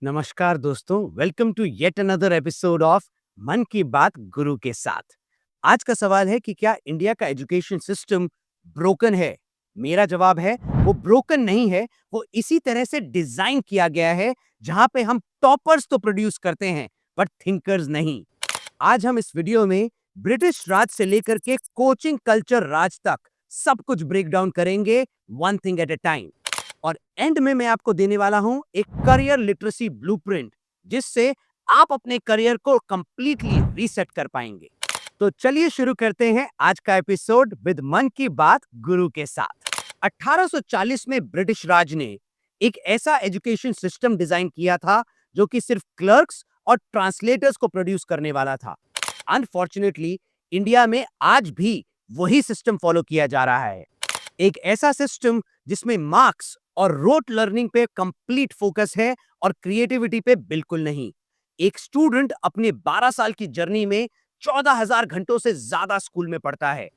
नमस्कार दोस्तों, welcome to yet another episode of Mann Ki बात गुरु के साथ। आज का सवाल है कि क्या इंडिया का एजुकेशन सिस्टम ब्रोकन है? मेरा जवाब है वो ब्रोकन नहीं है, वो इसी तरह से डिजाइन किया गया है जहां पे हम टॉपर्स तो प्रोड्यूस करते हैं बट थिंकर्स नहीं। आज हम इस वीडियो में ब्रिटिश राज से लेकर के कोचिंग कल्चर राज तक सब कुछ ब्रेक डाउन करेंगे, one thing at a time. और एंड में मैं आपको देने वाला हूं एक करियर लिटरेसी ब्लूप्रिंट, जिससे आप अपने करियर को कंप्लीटली रीसेट कर पाएंगे। तो चलिए शुरू करते हैं आज का एपिसोड विद मन की बात गुरु के साथ। 1840 में ब्रिटिश राज ने एक ऐसा एजुकेशन सिस्टम डिजाइन किया था जो कि सिर्फ क्लर्क्स और ट्रांसलेटर्स को प्रोड्यूस करने वाला था। अनफॉर्चुनेटली इंडिया में आज भी वही सिस्टम फॉलो किया जा रहा है। एक ऐसा सिस्टम जिसमें मार्क्स और रोट लर्निंग पे कंप्लीट फोकस है और क्रिएटिविटी पे बिल्कुल नहीं। एक स्टूडेंट अपने 12 साल की जर्नी में 14,000 घंटों से ज्यादा स्कूल में पढ़ता है,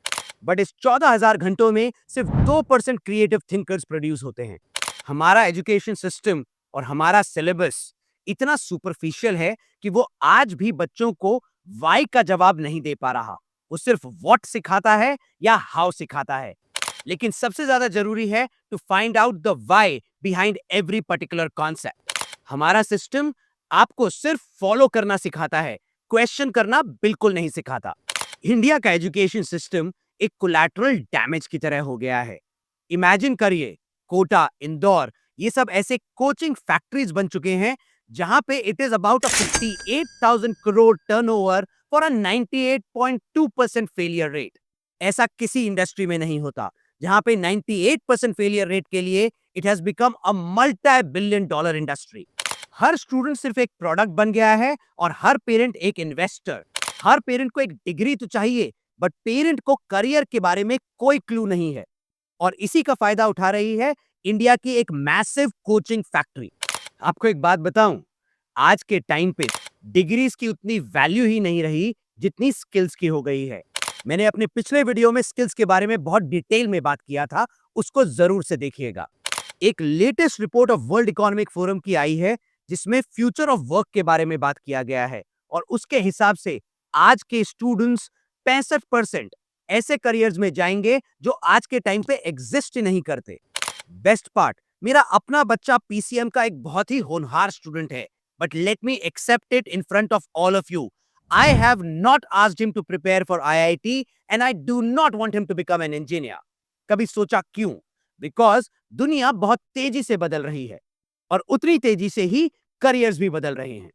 बट इस 14,000 घंटों में सिर्फ 2% क्रिएटिव थिंकर्स प्रोड्यूस होते हैं। हमारा एजुकेशन सिस्टम और हमारा सिलेबस इतना सुपरफिशियल है कि वो आज भी बच्चों को वाई का जवाब नहीं दे पा रहा। वो सिर्फ व्हाट सिखाता है या हाउ सिखाता है। लेकिन सबसे ज्यादा जरूरी है to find out the why behind every particular concept. हमारा सिस्टम आपको सिर्फ फॉलो करना सिखाता है, क्वेश्चन करना बिल्कुल नहीं सिखाता। इंडिया का एजुकेशन सिस्टम एक कोलैटरल डैमेज की तरह हो गया है। इमेजिन करिए, कोटा, इंदौर, ये सब ऐसे कोचिंग फैक्ट्रीज बन चुके हैं जहां पे it is about a 58,000 crore turnover for a 98.2% failure rate. ऐसा किसी इंडस्ट्री में नहीं होता जहां पे 98% फेलियर रेट के लिए it has become a multi billion dollar industry. Her student सिर्फ एक प्रोडक्ट बन गया है और हर पेरेंट एक इन्वेस्टर। हर पेरेंट को एक डिग्री तो चाहिए, बट पेरेंट को करियर के बारे में कोई क्लू नहीं है। और इसी का फायदा उठा रही है इंडिया की एक मैसिव कोचिंग फैक्ट्री। आपको एक बात बताऊं, आज के टाइम पे डिग्रीज की उतनी वैल्यू ही नहीं रही जितनी स्किल्स की हो गई है। मैंने अपने पिछले वीडियो में स्किल्स के बारे में बहुत डिटेल में बात किया था, उसको जरूर से देखिएगा। एक latest report of world economic forum की आई है जिसमें फ्यूचर ऑफ वर्क के बारे में बात किया गया है, और उसके हिसाब से आज के स्टूडेंट्स 65% ऐसे करियर्स में जाएंगे जो आज के टाइम पे एग्जिस्ट ही नहीं करते। बेस्ट पार्ट, मेरा अपना बच्चा पीसीएम का एक बहुत ही होनहार स्टूडेंट है, but let me accept it in front of all of you, I have not asked him to prepare for IIT and I do not want him to become an engineer. कभी सोचा क्यों? Because दुनिया बहुत तेजी से बदल रही है और उतनी तेजी से ही करियर्स भी बदल रहे हैं।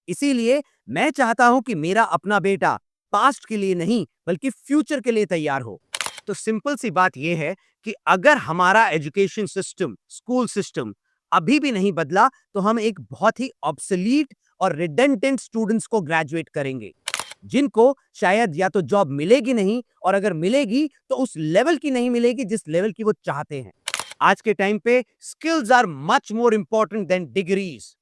इसीलिए मैं चाहता हूं कि मेरा अपना बेटा पास्ट के लिए नहीं बल्कि फ्यूचर के लिए तैयार हो। तो सिंपल सी बात यह है कि अगर हमारा एजुकेशन सिस्टम, स्कूल सिस्टम अभी भी नहीं बदला तो हम एक बहुत ही ऑब्सोलीट और रिडेंडेंट स्टूडेंट्स को ग्रेजुएट करेंगे, जिनको शायद या तो जॉब मिलेगी नहीं, और अगर मिलेगी तो उस लेवल की नहीं मिलेगी जिस लेवल की वो चाहते हैं। आज के टाइम पे skills are much more important than degrees.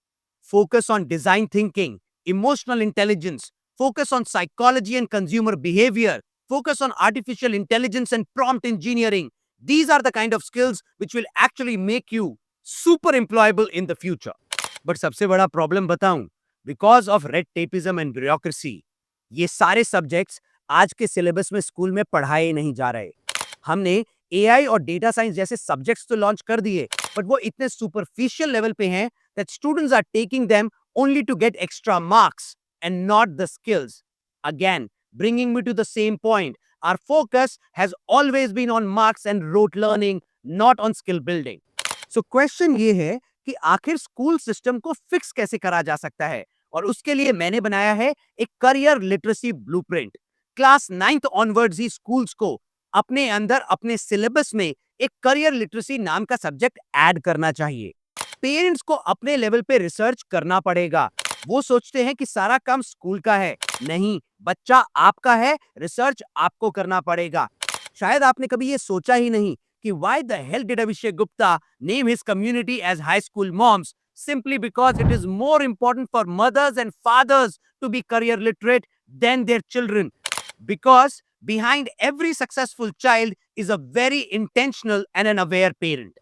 Focus on design thinking, emotional intelligence, focus on psychology and consumer behavior, focus on artificial intelligence and prompt engineering. These are the kind of skills which will actually make you super employable in the future. But सबसे बड़ा problem बताऊं, because of red tapism and bureaucracy, ये सारे subjects आज के syllabus में school में पढ़ाए नहीं जा रहे। हमने एआई और डेटा साइंस जैसे सब्जेक्ट्स तो लॉन्च कर दिए, बट वो इतने सुपरफिशियल लेवल पे हैं that students are taking them only to get extra marks and not the skills. Again, bringing me to the same point, our focus has always been on marks and rote learning, not on skill building. So question ये है कि आखिर school system को fix कैसे करा जा सकता है, और उसके लिए मैंने बनाया है एक career literacy blueprint. Class 9th onwards ही स्कूल्स को अपने अंदर अपने सिलेबस में एक करियर लिटरेसी नाम का सब्जेक्ट ऐड करना चाहिए। पेरेंट्स को अपने लेवल पे रिसर्च करना पड़ेगा। वो सोचते हैं कि सारा काम स्कूल का है, नहीं, बच्चा आपका है, रिसर्च आपको करना पड़ेगा। शायद आपने कभी ये सोचा ही नहीं कि why the hell did Abhishek Gupta name his community as high school moms? Simply because it is more important for mothers and fathers to be career literate than their children. Because behind every successful child is a very intentional and an aware parent.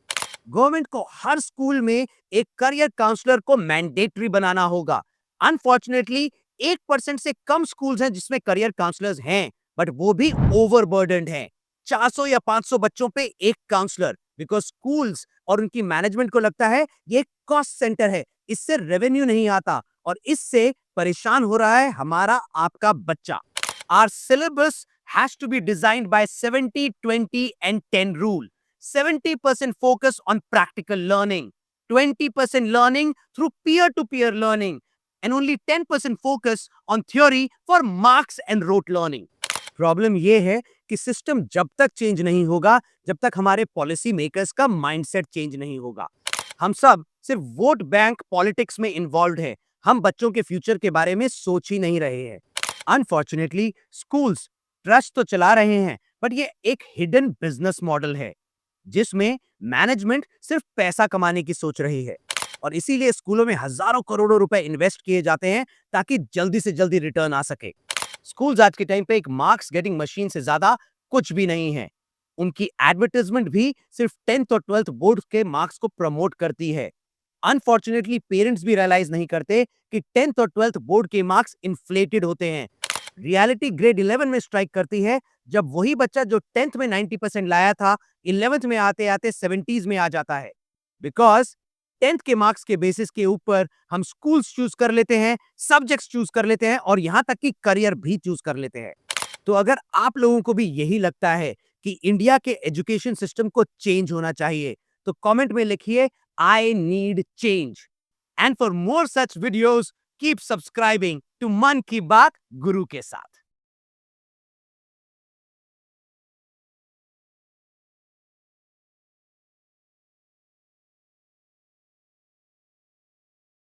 Government को हर school में एक career counsellor को mandatory बनाना होगा। Unfortunately 1% से कम schools हैं जिसमें career counsellors हैं, but वो भी ओवरबर्डनड हैं। 400 या 500 बच्चों पे एक काउंसलर, बिकॉज स्कूल्स और उनकी मैनेजमेंट को लगता है ये कॉस्ट सेंटर है, इससे रेवेन्यू नहीं आता और इससे परेशान हो रहा है हमारा आपका बच्चा। Our syllabus has to be designed by 70, 20 and 10 rule. 70% focus on practical learning, 20% learning through peer-to-peer learning, and only 10% focus on theory for marks and rote learning. Problem ये है कि सिस्टम जब तक चेंज नहीं होगा, जब तक हमारे पॉलिसी मेकर्स का माइंडसेट चेंज नहीं होगा। हम सब सिर्फ वोट बैंक पॉलिटिक्स में इन्वॉल्व हैं। हम बच्चों के फ्यूचर के बारे में सोच ही नहीं रहे हैं। अनफॉर्चुनेटली स्कूल्स ट्रस्ट तो चला रहे हैं, बट ये एक हिडन बिजनेस मॉडल है जिसमें मैनेजमेंट सिर्फ पैसा कमाने की सोच रही है और इसीलिए स्कूलों में हजारों करोड़ों रुपए इन्वेस्ट किए जाते हैं ताकि जल्दी से जल्दी रिटर्न आ सके। स्कूल्स आज के टाइम पे एक मार्क्स गेटिंग मशीन से ज्यादा कुछ भी नहीं है। उनकी एडवर्टाइजमेंट भी सिर्फ 10th और 12th बोर्ड के मार्क्स को प्रमोट करती है। अनफॉर्चुनेटली पेरेंट्स भी रियलाइज नहीं करते कि 10th और 12th बोर्ड के मार्क्स इन्फ्लेटेड होते हैं। रियलिटी ग्रेड 11 में स्ट्राइक करती है जब वही बच्चा जो 10th में 90% लाया था 11th में आते आते 70s में आ जाता है। बिकॉज 10th के मार्क्स के बेसिस के ऊपर हम स्कूल्स चूज कर लेते हैं, सब्जेक्ट्स चूज कर लेते हैं और यहां तक कि करियर भी चूज कर लेते हैं। तो अगर आप लोगों को भी यही लगता है कि इंडिया के एजुकेशन सिस्टम को चेंज होना चाहिए तो कमेंट में लिखिए I need change. And for more such videos keep subscribing to Mann Ki बात गुरु के साथ।